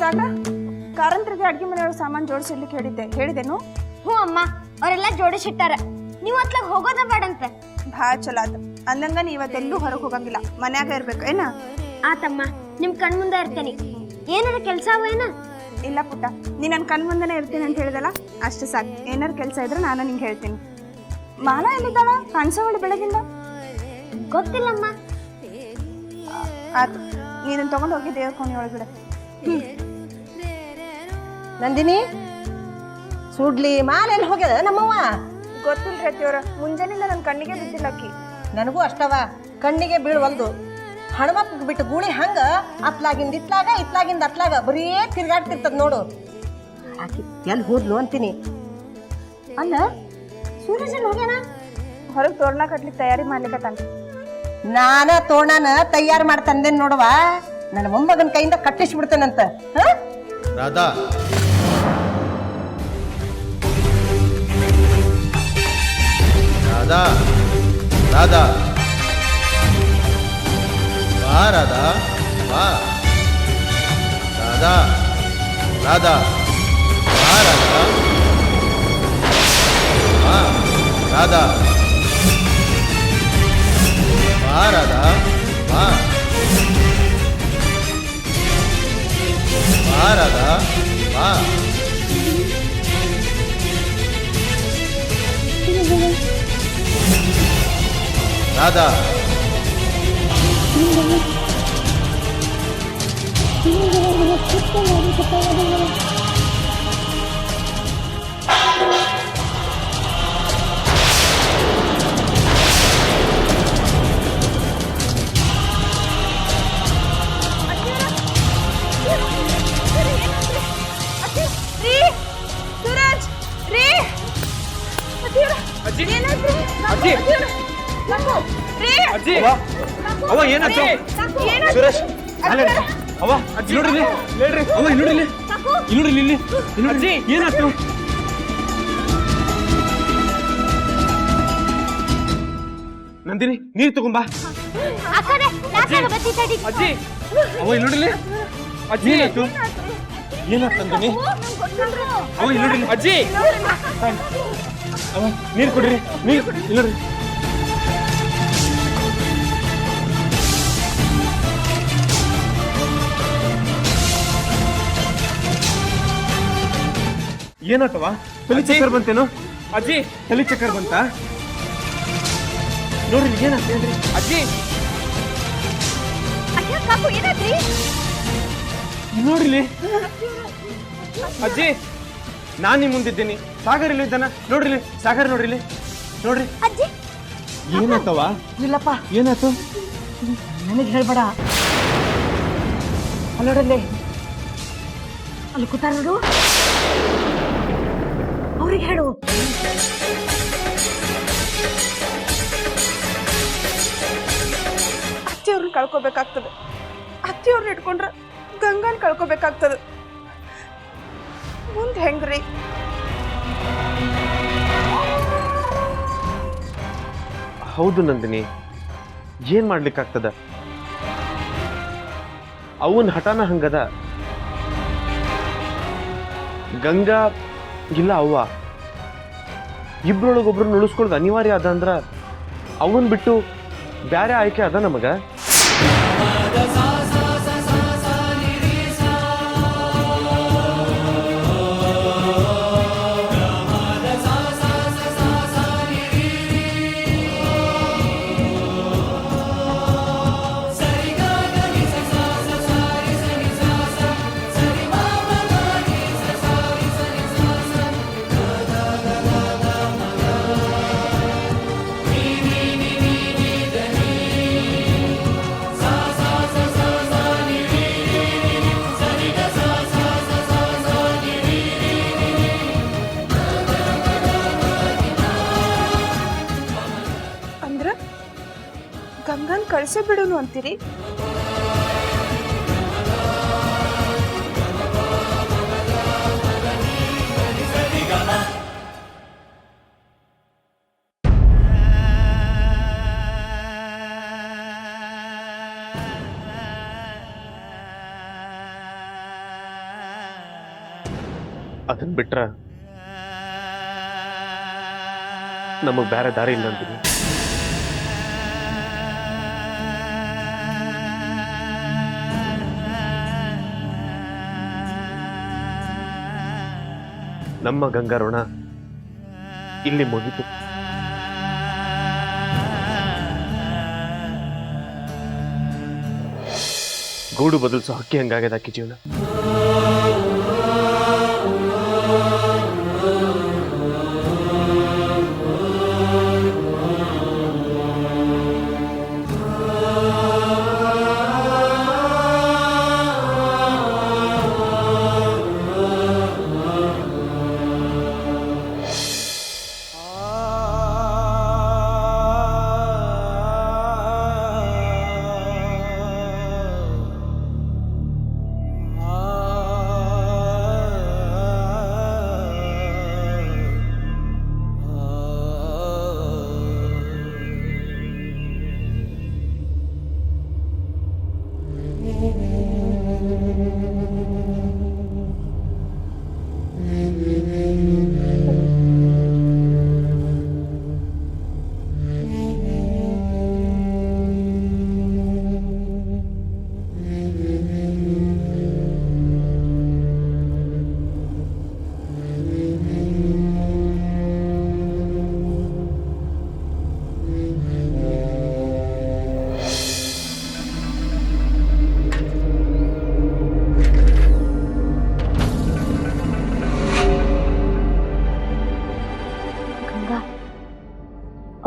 ಸಾಕ ಕಾರಂತರಿಗೆ ಅಡ್ಗೆ ಮನೆಯೊಳಗೆ ಸಾಮಾನು ಜೋಡಿಸಿಡ್ಲಿಕ್ಕೆ ಹೇಳಿದೆನು? ಹ್ಞೂ ಅಮ್ಮ, ಅವರೆಲ್ಲ ಜೋಡಿಸಿಟ್ಟಾರ. ನೀವು ಅತ್ಲಾಗ ಹೋಗೋದ ಬೇಡಂತ. ಭಾಳ ಚಲೋ ಆತ. ಅಂದಂಗ ನೀ ಇವತ್ತೆಲ್ಲೂ ಹೊರಗೆ ಹೋಗಂಗಿಲ್ಲ, ಮನ್ಯಾಗ ಇರ್ಬೇಕು ಏನ? ಆತಮ್ಮ, ನಿಮ್ ಕಣ್ ಮುಂದೆ ಇರ್ತೇನೆ. ಏನಾರ ಕೆಲಸ ಅವೇನ? ಇಲ್ಲ ಪುಟ್ಟ, ನೀ ನನ್ನ ಕಣ್ ಮುಂದೆನೇ ಇರ್ತೀನಿ ಅಂತ ಹೇಳಿದಲ್ಲ, ಅಷ್ಟು ಸಾಕು. ಏನಾರು ಕೆಲಸ ಇದ್ರೆ ನಾನು ನಿಂಗೆ ಹೇಳ್ತೀನಿ. ಮಾಲ ಎಲ್ಲಿದ್ದಾಳ? ಕಾಣಿಸೋವಳು ಬೆಳಗಿಂದ. ಗೊತ್ತಿಲ್ಲಮ್ಮ. ಆತು, ನೀನನ್ನು ತಗೊಂಡು ಹೋಗಿ ದೇವ್ರ ಕೋಣೆ ಒಳಗಡೆ. ನಂದಿನಿ, ಸುಡ್ಲಿ ಮಾಲೆ ಎಲ್ಲಿ ಹೋಗ್ಯದ ನಮ್ಮವ್ವ? ಗೊತ್ತಿಲ್ರಿ ಅತ್ತಿಯವ್ರ, ಮುಂಜಾನಿಂದ ನನ್ನ ಕಣ್ಣಿಗೆ ಬಿದ್ದಿಲ್ಲ ಅಕ್ಕಿ. ನನಗೂ ಅಷ್ಟವ, ಕಣ್ಣಿಗೆ ಬೀಳ್ವಲ್ದು. ಹಣಮಪ್ಪ ಬಿಟ್ಟು ಗೂಳಿ ಹಂಗ ಅತ್ಲಾಗಿಂದ ಇತ್ಲಾಗಿಂದ ಅತ್ಲಾಗ ಬರೀ ತಿರ್ಗಾಡ್ತಿರ್ತದ ನೋಡು. ಆಕಿ ಎಲ್ಲಿ ಹೋದ್ಲು ಅಂತೀನಿ. ಅಲ್ಲ, ಸೂರಜನ್ ಹೋಗ್ಯಾನ? ಹೊರಗೆ ತೋರಣ ಕಟ್ಲಿಕ್ಕೆ ತಯಾರಿ ಮಾಡ್ಲಿಕ್ಕತ್ತಾನ. ನಾನ ತೋರಣನ ತಯಾರು ಮಾಡಿ ತಂದೇನ್ ನೋಡವಾ. ನನ್ನ ಮೊಮ್ಮಗನ ಕೈಯಿಂದ ಕಟ್ಟಿಸ್ಬಿಡ್ತೇನಂತ. ರಾಧಾ, ರಾಧಾ, ರಾಧಾ, ಬಾ ರಾಧಾ, ಬಾ ರಾಧಾ, ರಾಧಾ, ಬಾ ರಾಧಾ, ಬಾ ರಾಧಾ, ಬಾ ರಾಧಾ, ಬಾ ಬಾ ರಾಧಾ, ಬಾ. ರಾಧಾ, ಸೂರಜ್ ರೀ, ಅಜ್ಜಿ, ಏನಾಯ್ತು? ಅಜ್ಜಿ, ಅಜ್ಜಿ, ಅವ ಏನಾಯ್ತು? ಸುರೇಶ್, ಅವ ಅಜ್ಜಿ ನೋಡ್ರಿ, ಹೇಳ್ರಿ, ಅವ ಇಲ್ಲಿ ನೋಡ್ರಿ, ಇಲ್ಲಿ ನೋಡ್ರಿ, ಇಲ್ಲಿ ಅಜ್ಜಿ ಏನಾಯ್ತು? ನಂದಿನಿ, ನೀರ್ ತಗೊಂಬಾ. ಅಜ್ಜಿ, ಅವ ಇಲ್ಲಿ ನೋಡ್ರಿ, ಅಜ್ಜಿ ಏನಾಯ್ತು? ಏನಾಯ್ತು ನಂದಿನಿ? ಅವ ಇಲ್ಲಿ ನೋಡ್ರಿ, ಅಜ್ಜಿ, ಅವ ನೀರ್ ಕೊಡ್ರಿ, ನೀರ್ ಇಲ್ಲಿ ನೋಡ್ರಿ. ಏನಾತವ? ತಲೆ ಚಕ್ಕರ್ ಬಂತೇನು? ಅಜ್ಜಿ, ತಲೆ ಚಕ್ಕರ್ ಬಂತ? ನೋಡ್ರಿ ಏನಾತ ಹೇಳ್ರಿ ಅಜ್ಜಿ. ನೋಡ್ರಿ ಅಜ್ಜಿ, ನಾನ್ ನಿಮ್ ಮುಂದಿದ್ದೀನಿ. ಸಾಗರ್ ಇಲ್ಲಿ ಇದ್ದಾನ ನೋಡ್ರಿ. ಸಾಗರ್ ನೋಡ್ರಿ, ನೋಡ್ರಿ. ಏನಾತವ? ಇಲ್ಲಪ್ಪ, ಏನಾಯ್ತು? ನನಗೆ ಹೇಳ್ಬೇಡ. ಅಲ್ಲೋಡಲ್ಲಿ ಅಲ್ಲಿ ಕೂತಾರ ನೋಡು, ಅವ್ರಿಗೆ ಹೇಳು. ಅತ್ತಿಯವ್ರನ್ನ ಕಳ್ಕೊಬೇಕಾಗ್ತದೆ. ಅತ್ತಿಯವ್ರನ್ನ ಇಟ್ಕೊಂಡ್ರೆ ಗಂಗಾನ್ ಕಳ್ಕೊಬೇಕಾಗ್ತದೆ. ಮುಂದೆ ಹೆಂಗ್ರಿ? ಹೌದು ನಂದಿನಿ, ಏನ್ ಮಾಡ್ಲಿಕ್ಕಾಗ್ತದ? ಅವನ್ ಹಠಾನ ಹಂಗದ. ಗಂಗಾ ಇಲ್ಲ ಅವ್ವ, ಇಬ್ರೊಳಗೊಬ್ರನ್ನ ಉಳಿಸ್ಕೊಳ್ಳೋದು ಅನಿವಾರ್ಯ ಅದ ಅಂದ್ರ ಅವನ್ ಬಿಟ್ಟು ಬ್ಯಾರೆ ಆಯ್ಕೆ ಅದ ನಮಗ? ಗಂಗನ್ ಕಳ್ಸೇ ಬಿಡುನು ಅಂತೀರಿ? ಅದನ್ನ ಬಿಟ್ರ ನಮಗ್ ಬೇರೆ ದಾರಿ ಇಲ್ಲ ಅಂತೀನಿ. ನಮ್ಮ ಗಂಗಾರೋಣ ಇಲ್ಲಿ ಮುಗಿತು. ಗೂಡು ಬದಲಿಸೋ ಹಕ್ಕಿ ಹಂಗಾಗ್ಯದ ಆಕಿ ಜೀವನ.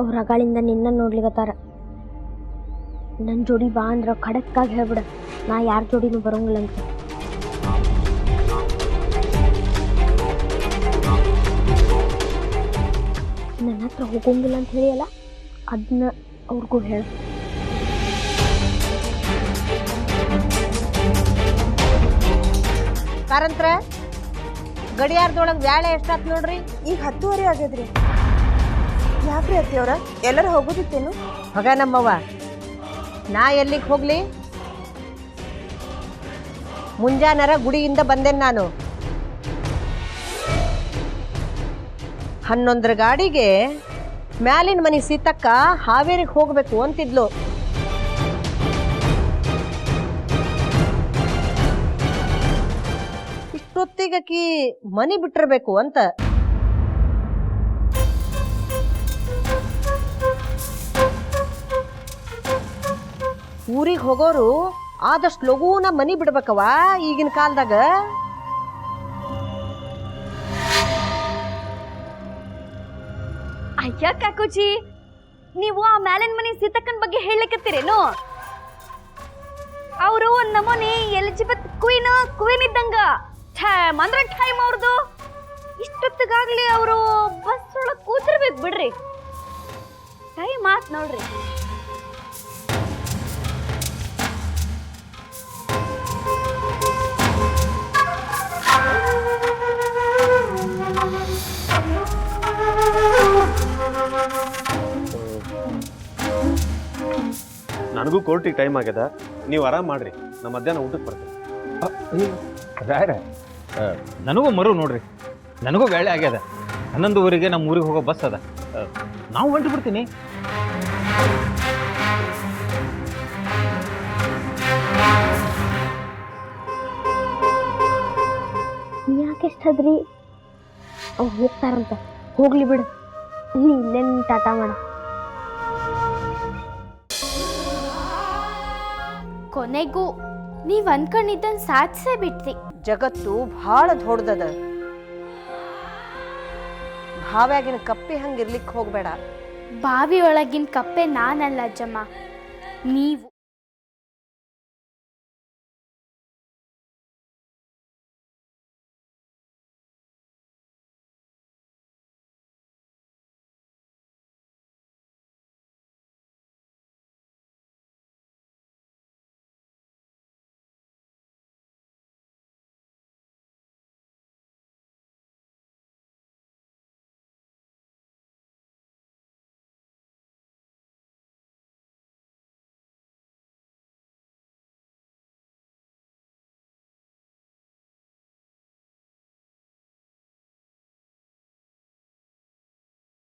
ಅವ್ರ ಅಗಳಿಂದ ನಿನ್ನ ನೋಡ್ಲಿಕತ್ತಾರ. ನನ್ನ ಜೋಡಿ ಬಾ ಅಂದ್ರ ಖಡಕ್ಕಾಗಿ ಹೇಳ್ಬಿಡ, ನಾ ಯಾರ ಜೋಡಿನೂ ಬರೋಂಗಿಲ್ಲ ಅಂತ. ನನ್ನ ಹತ್ರ ಹೋಗೋಂಗಿಲ್ಲ ಅಂತ ಹೇಳಿಯಲ್ಲ, ಅದನ್ನ ಅವ್ರಿಗೂ ಹೇಳ. ಕಾರಂತ್ರ ಗಡಿಯಾರದೊಳಗೆ ವ್ಯಾಳೆ ಎಷ್ಟಾತ್ ನೋಡ್ರಿ. ಈಗ 10:30 ಆಗ್ಯದ್ರಿ. ಯಾಕ್ರಿ ಅತ್ತಿಯವ್ರ ಎಲ್ಲರೂ ಹೋಗೋದಿತ್ತೇನು? ಮಗ ನಮ್ಮವ್ವ, ನಾ ಎಲ್ಲಿಗೆ ಹೋಗ್ಲಿ? ಮುಂಜಾನರ ಗುಡಿಯಿಂದ ಬಂದೇನ್ ನಾನು. 11 ಗಾಡಿಗೆ ಮ್ಯಾಲಿನ ಮನೆ ಸೀತಕ್ಕ ಹಾವೇರಿಗೆ ಹೋಗ್ಬೇಕು ಅಂತಿದ್ಲು. ಇಷ್ಟೊತ್ತಿಗಕಿ ಮನಿ ಬಿಟ್ಟಿರ್ಬೇಕು ಅಂತ. ಊರಿಗೆ ಹೋಗೋರು ಆದಷ್ಟು ಲಘೂನ ಮನಿ ಬಿಡ್ಬೇಕವ ಈಗಿನ ಕಾಲದಾಗ. ಅಯ್ಯ ಕಾಕುಜಿ, ನೀವು ಆ ಮ್ಯಾಲಿನ ಮನೆ ಸೀತಕ್ಕನ ಬಗ್ಗೆ ಹೇಳಕತ್ತೀರೇನು? ಅವರು ಒಂದ್ ನಮೂನಿ ಎಲಿಜಬೆತ್ ಕ್ವೀನ್ ಇದ್ದಂಗ. ಟೈಮ್ ಅಂದ್ರೆ ಟೈಮ್ ಅವ್ರದ್ದು. ಇಷ್ಟೊತ್ತಿಗಾಗ್ಲಿ ಅವರು ಬಸ್ ಒಳಗೆ ಕೂತಿರ್ಬೇಕು ಬಿಡ್ರಿ. ಟೈಮ್ ಆತ್ ನೋಡ್ರಿ. ನನಗೂ ಕೋರ್ಟಿಗೆ ಟೈಮ್ ಆಗ್ಯದ, ನೀವು ಆರಾಮ್ ಮಾಡ್ರಿ. ನಾ ಮಧ್ಯಾಹ್ನ ಊಟಕ್ಕೆ ಬರ್ತೀನಿ. ರಾಯ್ರೆ, ನನಗೂ ಮರು ನೋಡ್ರಿ, ನನಗೂ ವೇಳೆ ಆಗ್ಯದ. 11:15 ನಮ್ಮ ಊರಿಗೆ ಹೋಗೋ ಬಸ್ ಅದ. ನಾವು ಹೊಂಟು ಬಿಡ್ತೀನಿ. ಯಾಕೆಷ್ಟದ್ರಿ? ಅವ್ರು ಹೋಗ್ತಾರಂತ, ಹೋಗ್ಲಿ ಬಿಡು. ನೀ ಇಲ್ಲೇನು ಟಾಟಾ ಮಾಡ. ಕೊನೆಗೂ ನೀವ್ ಅನ್ಕೊಂಡಿದ್ದನ್ ಸಾಧಿಸೇ ಬಿಟ್ರಿ. ಜಗತ್ತು ಭಾಳ ದೊಡ್ಡದ. ಭಾವ್ಯಾಗಿನ ಕಪ್ಪಿ ಹಂಗಿರ್ಲಿಕ್ಕೆ ಹೋಗ್ಬೇಡ. ಬಾವಿ ಒಳಗಿನ ಕಪ್ಪೆ ನಾನಲ್ಲ ಅಜ್ಜಮ್ಮ, ನೀವು.